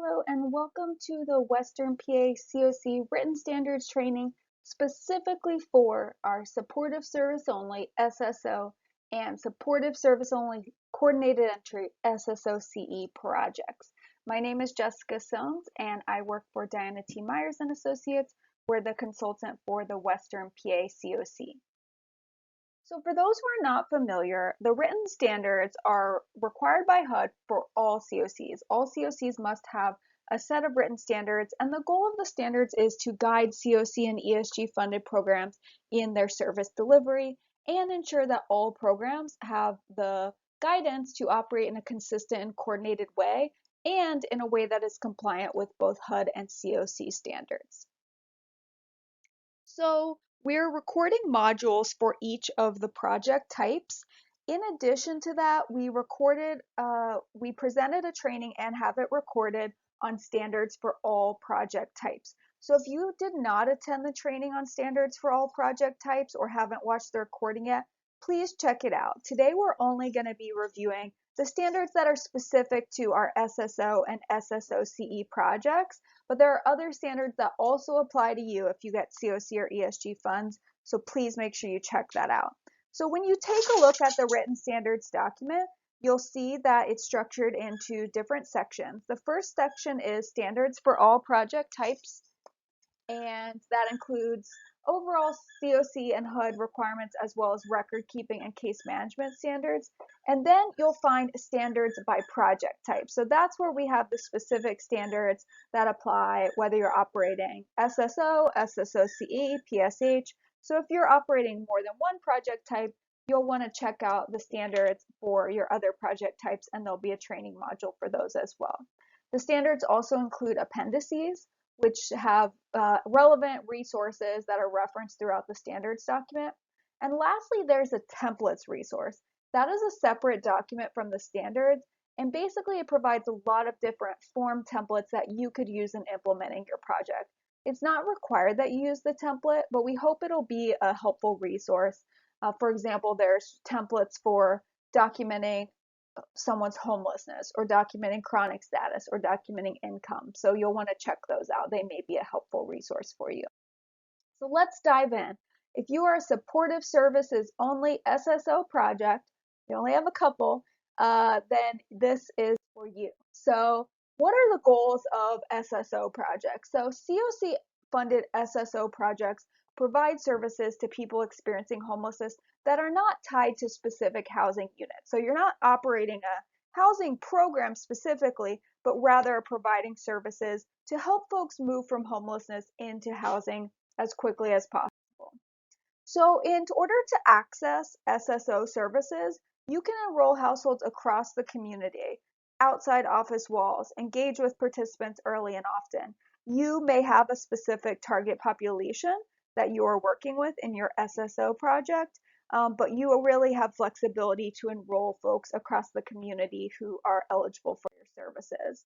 Hello and welcome to the Western PA CoC written standards training specifically for our supportive service only SSO and supportive service only coordinated entry SSO-CE projects. My name is Jessica Sones and I work for Diana T. Myers and Associates. We're the consultant for the Western PA CoC. So for those who are not familiar, the written standards are required by HUD for all CoCs. All CoCs must have a set of written standards, and the goal of the standards is to guide CoC and ESG funded programs in their service delivery and ensure that all programs have the guidance to operate in a consistent and coordinated way and in a way that is compliant with both HUD and CoC standards. So we're recording modules for each of the project types. In addition to that, we presented a training and have it recorded on standards for all project types. So if you did not attend the training on standards for all project types or haven't watched the recording yet, please check it out. Today we're only going to be reviewing the standards that are specific to our SSO and SSO-CE projects, but there are other standards that also apply to you if you get CoC or ESG funds, so please make sure you check that out. So when you take a look at the written standards document, you'll see that it's structured into different sections. The first section is standards for all project types, and that includes overall CoC and HUD requirements as well as record keeping and case management standards. And then you'll find standards by project type. So that's where we have the specific standards that apply whether you're operating SSO, SSO-CE, PSH. So if you're operating more than one project type, you'll want to check out the standards for your other project types, and there'll be a training module for those as well. The standards also include appendices, which have relevant resources that are referenced throughout the standards document. And lastly, there's a templates resource. That is a separate document from the standards, and basically it provides a lot of different form templates that you could use in implementing your project. It's not required that you use the template, but we hope it'll be a helpful resource. For example, there's templates for documenting someone's homelessness or documenting chronic status or documenting income. So you'll want to check those out. They may be a helpful resource for you. So let's dive in. If you are a supportive services only SSO project, you only have a couple, then this is for you. So what are the goals of SSO projects? So CoC funded SSO projects provide services to people experiencing homelessness that are not tied to specific housing units. So you're not operating a housing program specifically, but rather providing services to help folks move from homelessness into housing as quickly as possible. So in order to access SSO services, you can enroll households across the community, outside office walls, engage with participants early and often. You may have a specific target population that you are working with in your SSO project, but you really have flexibility to enroll folks across the community who are eligible for your services.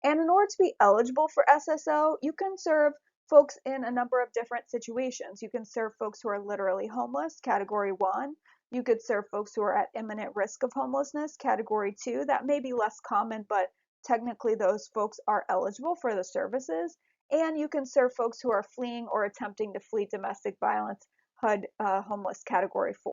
And in order to be eligible for SSO, you can serve folks in a number of different situations. You can serve folks who are literally homeless, category 1. You could serve folks who are at imminent risk of homelessness, category 2. That may be less common, but technically those folks are eligible for the services. And you can serve folks who are fleeing or attempting to flee domestic violence, HUD homeless category 4.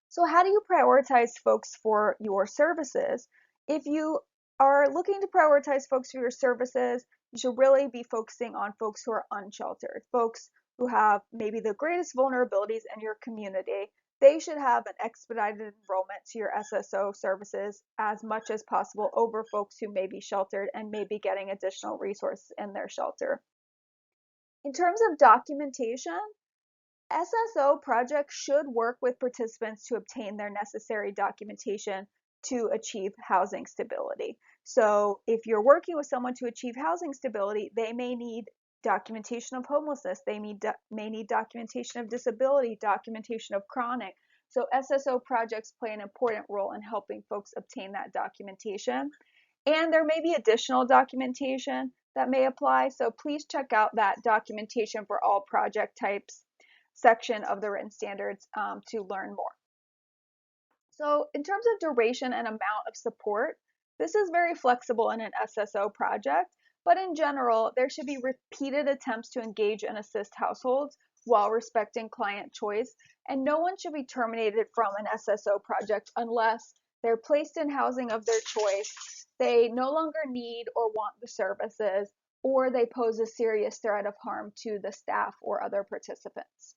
So how do you prioritize folks for your services? If you are looking to prioritize folks for your services, you should really be focusing on folks who are unsheltered, folks who have maybe the greatest vulnerabilities in your community. They should have an expedited enrollment to your SSO services as much as possible over folks who may be sheltered and may be getting additional resources in their shelter. In terms of documentation, SSO projects should work with participants to obtain their necessary documentation to achieve housing stability. So if you're working with someone to achieve housing stability, they may need documentation of homelessness, they may need documentation of disability, documentation of chronic. So SSO projects play an important role in helping folks obtain that documentation. And there may be additional documentation that may apply, so please check out that documentation for all project types section of the written standards to learn more. So in terms of duration and amount of support, This is very flexible in an SSO project, but in general, there should be repeated attempts to engage and assist households while respecting client choice, and no one should be terminated from an SSO project unless they're placed in housing of their choice, they no longer need or want the services, or they pose a serious threat of harm to the staff or other participants.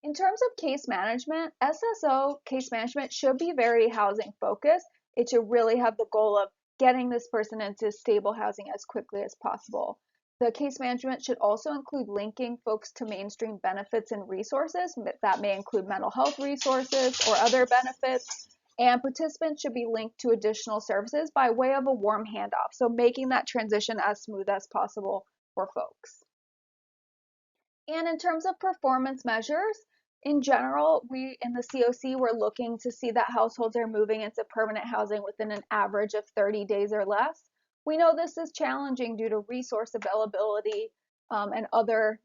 In terms of case management, SSO case management should be very housing focused. It should really have the goal of getting this person into stable housing as quickly as possible. The case management should also include linking folks to mainstream benefits and resources. That may include mental health resources or other benefits. And participants should be linked to additional services by way of a warm handoff. So making that transition as smooth as possible for folks. And in terms of performance measures, in general, we in the CoC, we're looking to see that households are moving into permanent housing within an average of 30 days or less. We know this is challenging due to resource availability and other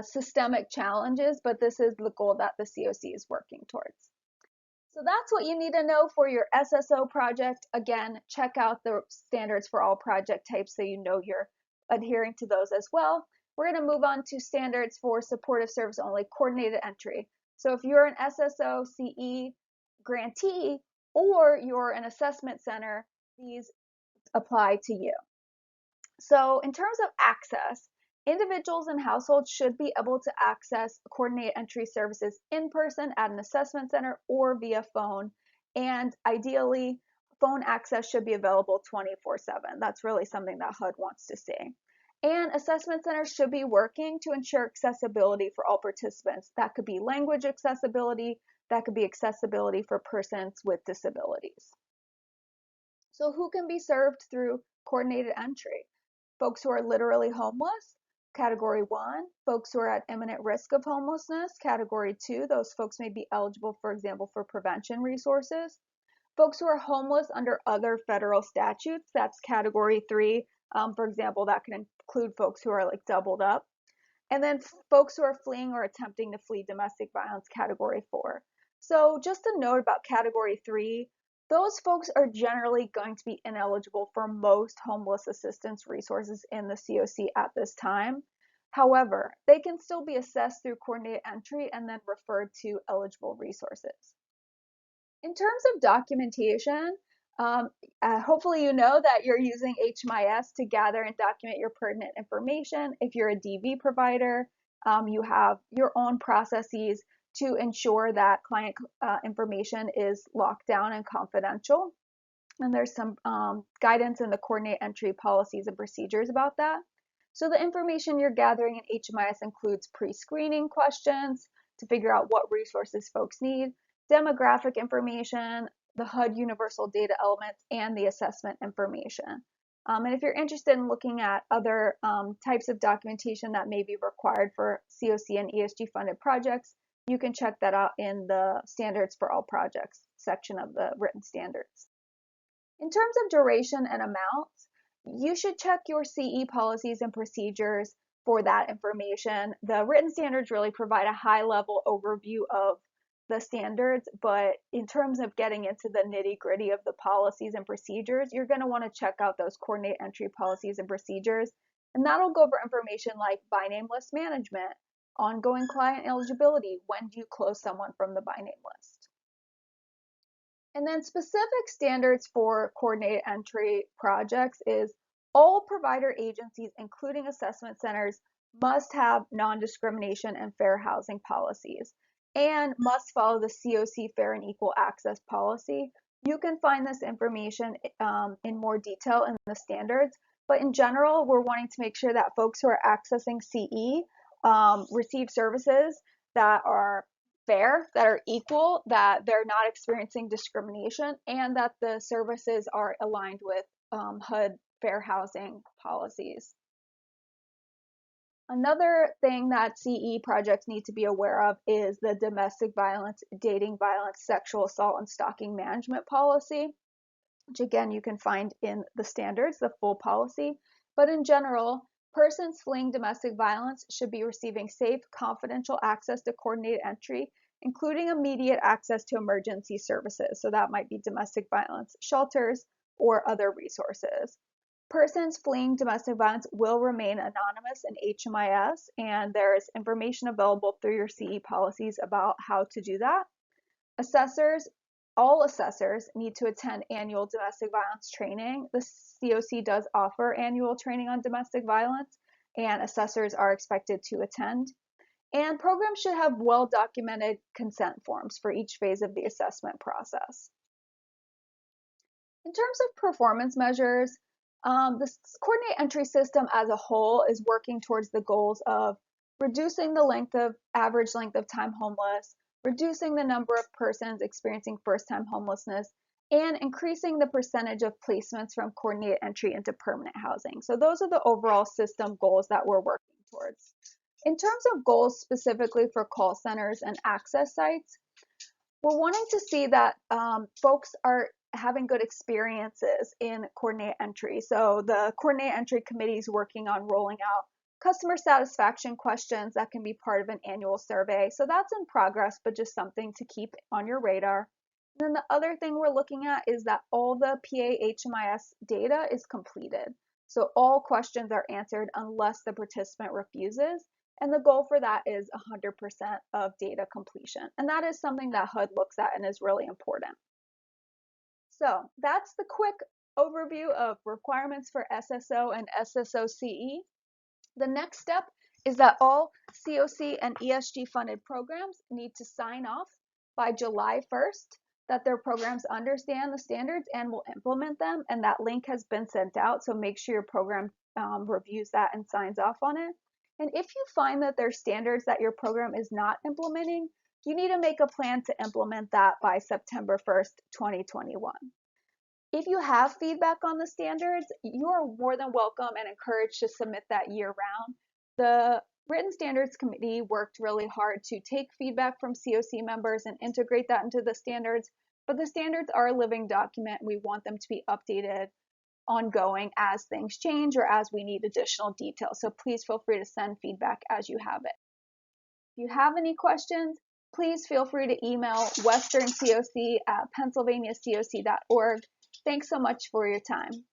systemic challenges, but this is the goal that the CoC is working towards. So that's what you need to know for your SSO project. Again, check out the standards for all project types so you know you're adhering to those as well. We're going to move on to standards for supportive service only coordinated entry. So if you're an SSO-CE grantee or you're an assessment center, these apply to you. So in terms of access, individuals and households should be able to access coordinated entry services in person at an assessment center or via phone. And ideally, phone access should be available 24/7. That's really something that HUD wants to see. And assessment centers should be working to ensure accessibility for all participants. That could be language accessibility, that could be accessibility for persons with disabilities. So who can be served through coordinated entry? Folks who are literally homeless, category 1. Folks who are at imminent risk of homelessness, category 2. Those folks may be eligible, for example, for prevention resources. Folks who are homeless under other federal statutes, that's category 3. For example, that can include folks who are like doubled up. And then folks who are fleeing or attempting to flee domestic violence, category 4. So just a note about category 3, those folks are generally going to be ineligible for most homeless assistance resources in the CoC at this time. However, they can still be assessed through coordinated entry and then referred to eligible resources. In terms of documentation, hopefully you know that you're using HMIS to gather and document your pertinent information. If you're a DV provider, you have your own processes to ensure that client information is locked down and confidential. And there's some guidance in the coordinate entry policies and procedures about that. So the information you're gathering in HMIS includes pre-screening questions to figure out what resources folks need, demographic information, the HUD universal data elements, and the assessment information. And if you're interested in looking at other types of documentation that may be required for CoC and ESG funded projects, you can check that out in the standards for all projects section of the written standards. In terms of duration and amounts, you should check your CE policies and procedures for that information. The written standards really provide a high-level overview of the standards, but in terms of getting into the nitty-gritty of the policies and procedures, you're going to want to check out those coordinate entry policies and procedures, and that'll go over information like by name list management, ongoing client eligibility, when do you close someone from the by name list. And then specific standards for coordinated entry projects is all provider agencies, including assessment centers, must have non-discrimination and fair housing policies and must follow the CoC fair and equal access policy. You can find this information in more detail in the standards, but in general, we're wanting to make sure that folks who are accessing CE receive services that are fair, that are equal, that they're not experiencing discrimination, and that the services are aligned with HUD fair housing policies. Another thing that CE projects need to be aware of is the domestic violence, dating violence, sexual assault, and stalking management policy, which again you can find in the standards, the full policy. But in general, persons fleeing domestic violence should be receiving safe, confidential access to coordinated entry, including immediate access to emergency services. So that might be domestic violence shelters, or other resources. Persons fleeing domestic violence will remain anonymous in HMIS, and there is information available through your CE policies about how to do that. All assessors need to attend annual domestic violence training. The CoC does offer annual training on domestic violence, and assessors are expected to attend. And programs should have well-documented consent forms for each phase of the assessment process. In terms of performance measures, the coordinate entry system as a whole is working towards the goals of reducing the average length of time homeless, reducing the number of persons experiencing first-time homelessness, and increasing the percentage of placements from coordinated entry into permanent housing. So those are the overall system goals that we're working towards. In terms of goals specifically for call centers and access sites, we're wanting to see that folks are having good experiences in coordinate entry. So the coordinate entry committee is working on rolling out customer satisfaction questions that can be part of an annual survey. So that's in progress, but just something to keep on your radar. And then the other thing we're looking at is that all the PA-HMIS data is completed. So all questions are answered unless the participant refuses. And the goal for that is 100% of data completion. And that is something that HUD looks at and is really important. So that's the quick overview of requirements for SSO and SSO-CE. The next step is that all CoC and ESG funded programs need to sign off by July 1st that their programs understand the standards and will implement them. And that link has been sent out. So make sure your program reviews that and signs off on it. And if you find that there's standards that your program is not implementing, you need to make a plan to implement that by September 1st, 2021. If you have feedback on the standards, you are more than welcome and encouraged to submit that year-round. The Written Standards Committee worked really hard to take feedback from CoC members and integrate that into the standards, but the standards are a living document. We want them to be updated ongoing as things change or as we need additional details. So please feel free to send feedback as you have it. If you have any questions, please feel free to email westerncoc@pennsylvaniacoc.org. Thanks so much for your time.